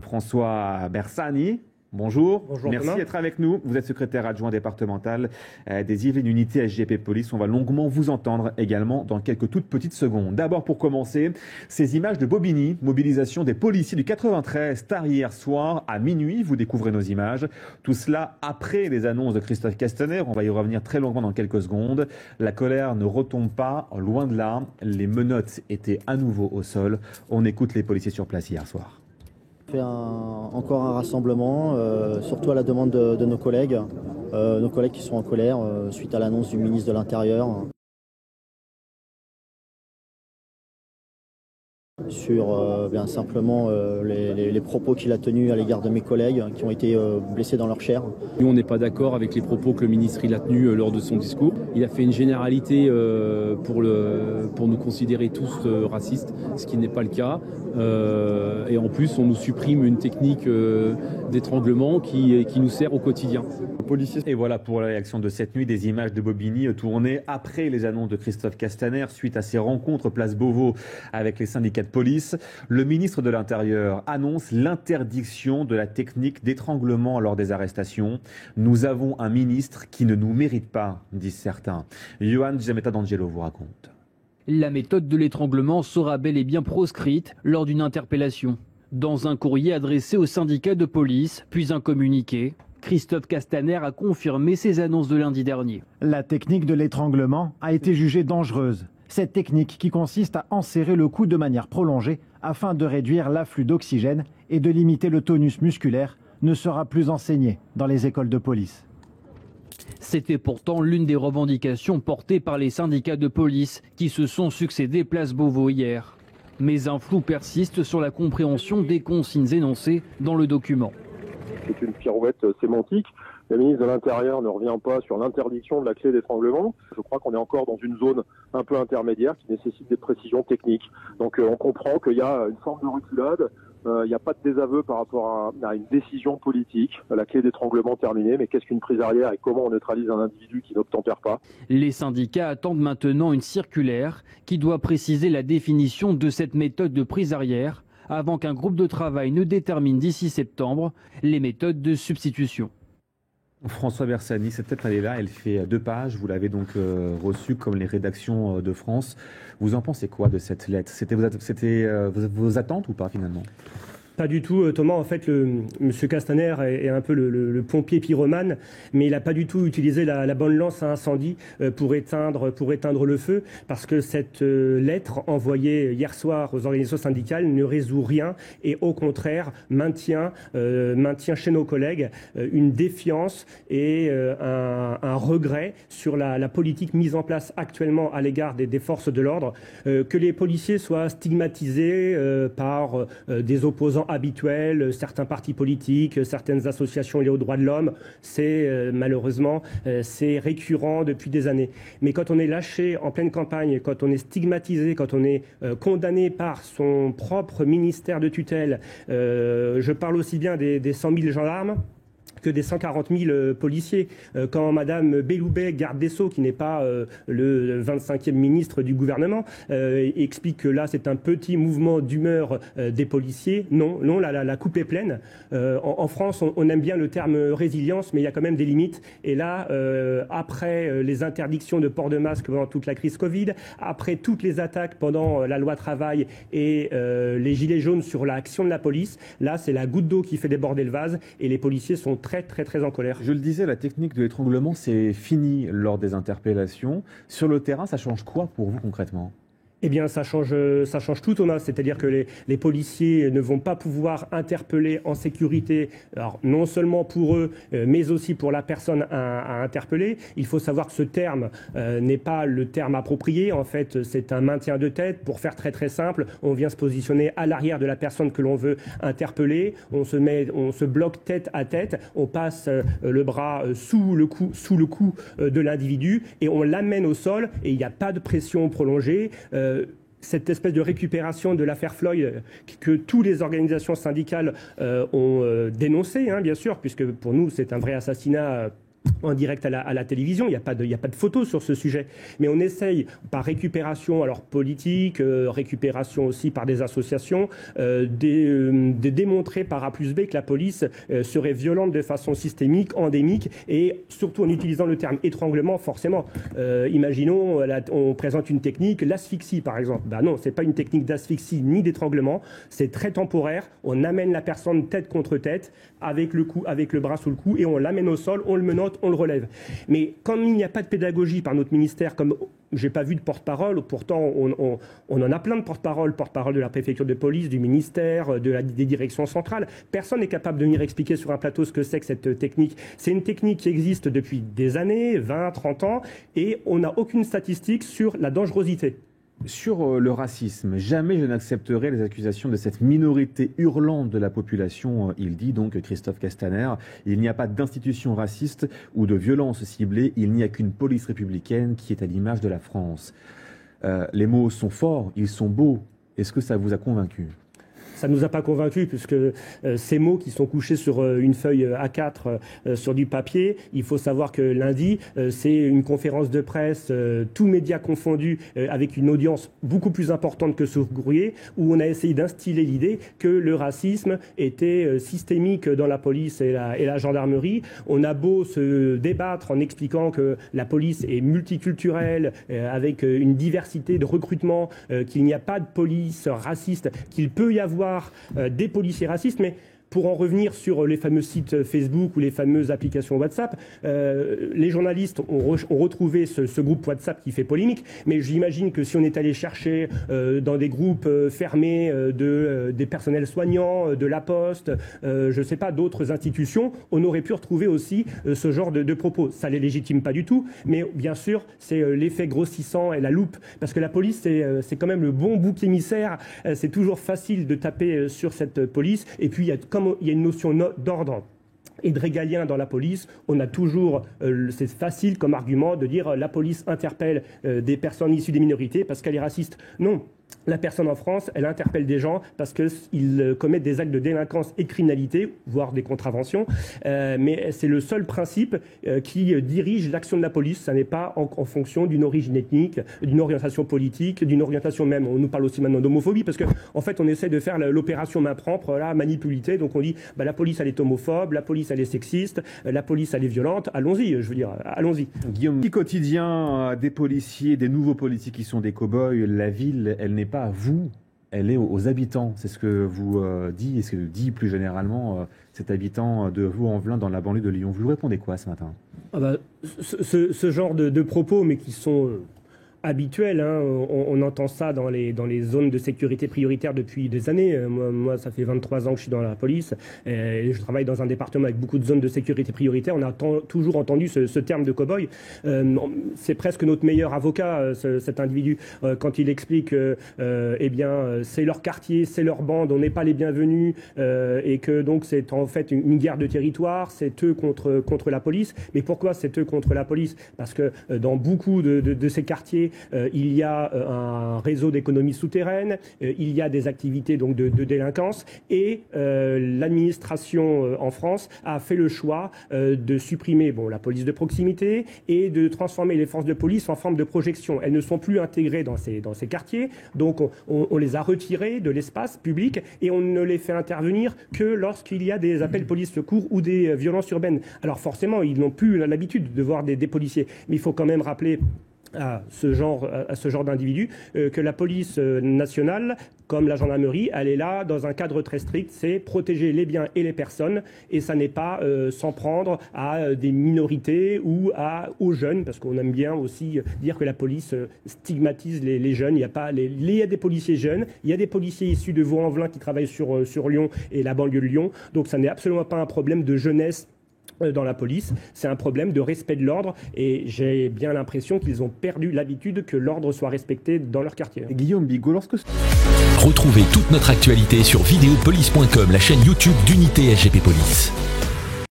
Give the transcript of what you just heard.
François Bersani. Bonjour, Bonjour merci Thomas. d'être avec nous. Vous êtes secrétaire adjoint départemental des Yvelines Unité SGP Police. On va longuement vous entendre également dans quelques toutes petites secondes. D'abord, pour commencer, ces images de Bobigny, mobilisation des policiers du 93, tard hier soir à minuit. Vous découvrez nos images. Tout cela après les annonces de Christophe Castaner. On va y revenir très longuement dans quelques secondes. La colère ne retombe pas, loin de là. Les menottes étaient à nouveau au sol. On écoute les policiers sur place hier soir. On fait encore un rassemblement, surtout à la demande de nos collègues qui sont en colère suite à l'annonce du ministre de l'Intérieur sur bien simplement les propos qu'il a tenus à l'égard de mes collègues qui ont été blessés dans leur chair. Nous, on n'est pas d'accord avec les propos que le ministre il a tenus lors de son discours. Il a fait une généralité pour nous considérer tous racistes, ce qui n'est pas le cas. Et en plus, on nous supprime une technique d'étranglement qui nous sert au quotidien. Et voilà pour la réaction de cette nuit, des images de Bobigny tournées après les annonces de Christophe Castaner suite à ses rencontres place Beauvau avec les syndicats de police. Le ministre de l'Intérieur annonce l'interdiction de la technique d'étranglement lors des arrestations. Nous avons un ministre qui ne nous mérite pas, disent certains. Johan Giametta d'Angelo vous raconte. La méthode de l'étranglement sera bel et bien proscrite lors d'une interpellation. Dans un courrier adressé au syndicat de police, puis un communiqué, Christophe Castaner a confirmé ses annonces de lundi dernier. La technique de l'étranglement a été jugée dangereuse. Cette technique qui consiste à enserrer le cou de manière prolongée afin de réduire l'afflux d'oxygène et de limiter le tonus musculaire ne sera plus enseignée dans les écoles de police. C'était pourtant l'une des revendications portées par les syndicats de police qui se sont succédés place Beauvau hier. Mais un flou persiste sur la compréhension des consignes énoncées dans le document. C'est une pirouette sémantique. Le ministre de l'Intérieur ne revient pas sur l'interdiction de la clé d'étranglement. Je crois qu'on est encore dans une zone un peu intermédiaire qui nécessite des précisions techniques. Donc on comprend qu'il y a une forme de reculade. Il n'y a pas de désaveu par rapport à une décision politique, la clé d'étranglement terminée, mais qu'est-ce qu'une prise arrière et comment on neutralise un individu qui n'obtempère pas? Les syndicats attendent maintenant une circulaire qui doit préciser la définition de cette méthode de prise arrière avant qu'un groupe de travail ne détermine d'ici septembre les méthodes de substitution. François Bersani, cette lettre, elle est là, elle fait 2 pages. Vous l'avez donc reçue comme les rédactions de France. Vous en pensez quoi de cette lettre? C'était vos attentes ou pas finalement? Pas du tout, Thomas. En fait, M. Castaner est un peu le pompier pyromane, mais il n'a pas du tout utilisé la bonne lance à incendie pour éteindre le feu, parce que cette lettre envoyée hier soir aux organisations syndicales ne résout rien et au contraire maintient chez nos collègues une défiance et un regret sur la politique mise en place actuellement à l'égard des forces de l'ordre. Que les policiers soient stigmatisés par des opposants habituels, certains partis politiques, certaines associations liées aux droits de l'homme, c'est malheureusement c'est récurrent depuis des années. Mais quand on est lâché en pleine campagne, quand on est stigmatisé, quand on est condamné par son propre ministère de tutelle, je parle aussi bien des 100 000 gendarmes que des 140 000 policiers. Quand Madame Belloubet, garde des Sceaux, qui n'est pas le 25e ministre du gouvernement, explique que là c'est un petit mouvement d'humeur des policiers, non, la coupe est pleine. En France, on aime bien le terme résilience, mais il y a quand même des limites. Et là, après les interdictions de port de masque pendant toute la crise Covid, après toutes les attaques pendant la loi travail et les gilets jaunes sur l'action de la police, là c'est la goutte d'eau qui fait déborder le vase et les policiers sont très en colère. Je le disais, la technique de l'étranglement, c'est fini lors des interpellations. Sur le terrain, ça change quoi pour vous concrètement ? Eh bien, ça change tout, Thomas. C'est-à-dire que les policiers ne vont pas pouvoir interpeller en sécurité, alors non seulement pour eux, mais aussi pour la personne à interpeller. Il faut savoir que ce terme n'est pas le terme approprié. En fait, c'est un maintien de tête. Pour faire très simple, on vient se positionner à l'arrière de la personne que l'on veut interpeller. On se bloque tête à tête. On passe le bras sous le cou de l'individu et on l'amène au sol. Et il n'y a pas de pression prolongée. Cette espèce de récupération de l'affaire Floyd que toutes les organisations syndicales ont dénoncé, bien sûr, puisque pour nous c'est un vrai assassinat en direct à la télévision, il n'y a pas de photos sur ce sujet. Mais on essaye, par récupération alors politique, récupération aussi par des associations, de démontrer par A plus B que la police serait violente de façon systémique, endémique, et surtout en utilisant le terme étranglement, forcément. Imaginons, on présente une technique, l'asphyxie par exemple. Ben non, c'est pas une technique d'asphyxie ni d'étranglement, c'est très temporaire. On amène la personne tête contre tête, avec le bras sous le cou, et on l'amène au sol, on le menotte, on le relève. Mais comme il n'y a pas de pédagogie par notre ministère, comme j'ai pas vu de porte-parole, pourtant on en a plein de porte-parole de la préfecture de police, du ministère, des directions centrales. Personne n'est capable de venir expliquer sur un plateau ce que c'est que cette technique. C'est une technique qui existe depuis des années, 20, 30 ans, et on n'a aucune statistique sur la dangerosité. Sur le racisme, jamais je n'accepterai les accusations de cette minorité hurlante de la population, il dit donc Christophe Castaner. Il n'y a pas d'institution raciste ou de violence ciblée, il n'y a qu'une police républicaine qui est à l'image de la France. Les mots sont forts, ils sont beaux. Est-ce que ça vous a convaincu ? Ça ne nous a pas convaincus, puisque ces mots qui sont couchés sur une feuille A4 sur du papier, il faut savoir que lundi, c'est une conférence de presse, tous médias confondus, avec une audience beaucoup plus importante que ce courrier, où on a essayé d'instiller l'idée que le racisme était systémique dans la police et la gendarmerie. On a beau se débattre en expliquant que la police est multiculturelle, avec une diversité de recrutement, qu'il n'y a pas de police raciste, qu'il peut y avoir des policiers racistes, mais pour en revenir sur les fameux sites Facebook ou les fameuses applications WhatsApp, les journalistes ont retrouvé ce groupe WhatsApp qui fait polémique, mais j'imagine que si on est allé chercher dans des groupes fermés des personnels soignants, de la Poste, je ne sais pas, d'autres institutions, on aurait pu retrouver aussi ce genre de propos. Ça ne les légitime pas du tout, mais bien sûr, c'est l'effet grossissant et la loupe, parce que la police, c'est quand même le bon bouc émissaire. C'est toujours facile de taper sur cette police, et puis comme il y a une notion d'ordre et de régalien dans la police, on a toujours, c'est facile comme argument de dire la police interpelle des personnes issues des minorités parce qu'elle est raciste. Non. La personne en France, elle interpelle des gens parce qu'ils commettent des actes de délinquance et de criminalité, voire des contraventions. Mais c'est le seul principe qui dirige l'action de la police. Ça n'est pas en fonction d'une origine ethnique, d'une orientation politique, d'une orientation même. On nous parle aussi maintenant d'homophobie parce qu'en fait, on essaie de faire l'opération main propre, la manipulité. Donc on dit la police, elle est homophobe, la police, elle est sexiste, la police, elle est violente. Allons-y, je veux dire, allons-y. Guillaume, petit quotidien des policiers, des nouveaux policiers qui sont des cow-boys, la ville, elle n'est pas à vous, elle est aux habitants. C'est ce que vous dit, et ce que dit plus généralement cet habitant de Vaux-en-Velin dans la banlieue de Lyon. Vous lui répondez quoi ce matin ? Ce genre de propos, mais qui sont habituel, hein. On entend ça dans les zones de sécurité prioritaire depuis des années. Moi, ça fait 23 ans que je suis dans la police et je travaille dans un département avec beaucoup de zones de sécurité prioritaire. On a toujours entendu ce terme de cow-boy. C'est presque notre meilleur avocat, cet individu, quand il explique c'est leur quartier, c'est leur bande, on n'est pas les bienvenus et que donc c'est en fait une guerre de territoire, c'est eux contre la police. Mais pourquoi c'est eux contre la police ? Parce que dans beaucoup de ces quartiers, il y a un réseau d'économie souterraine, il y a des activités donc de délinquance et l'administration en France a fait le choix de supprimer la police de proximité et de transformer les forces de police en forme de projection. Elles ne sont plus intégrées dans ces quartiers, donc on les a retirées de l'espace public et on ne les fait intervenir que lorsqu'il y a des appels police-secours ou des violences urbaines. Alors forcément, ils n'ont plus l'habitude de voir des policiers, mais il faut quand même rappeler à ce genre d'individus que la police nationale, comme la gendarmerie, elle est là dans un cadre très strict, c'est protéger les biens et les personnes, et ça n'est pas s'en prendre à des minorités ou aux jeunes, parce qu'on aime bien aussi dire que la police stigmatise les jeunes. Il y a des policiers jeunes, il y a des policiers issus de Vaux-en-Velin qui travaillent sur Lyon et la banlieue de Lyon, donc ça n'est absolument pas un problème de jeunesse dans la police, c'est un problème de respect de l'ordre et j'ai bien l'impression qu'ils ont perdu l'habitude que l'ordre soit respecté dans leur quartier. Guillaume Bigot, Retrouvez toute notre actualité sur videopolice.com, la chaîne YouTube d'Unité SGP Police.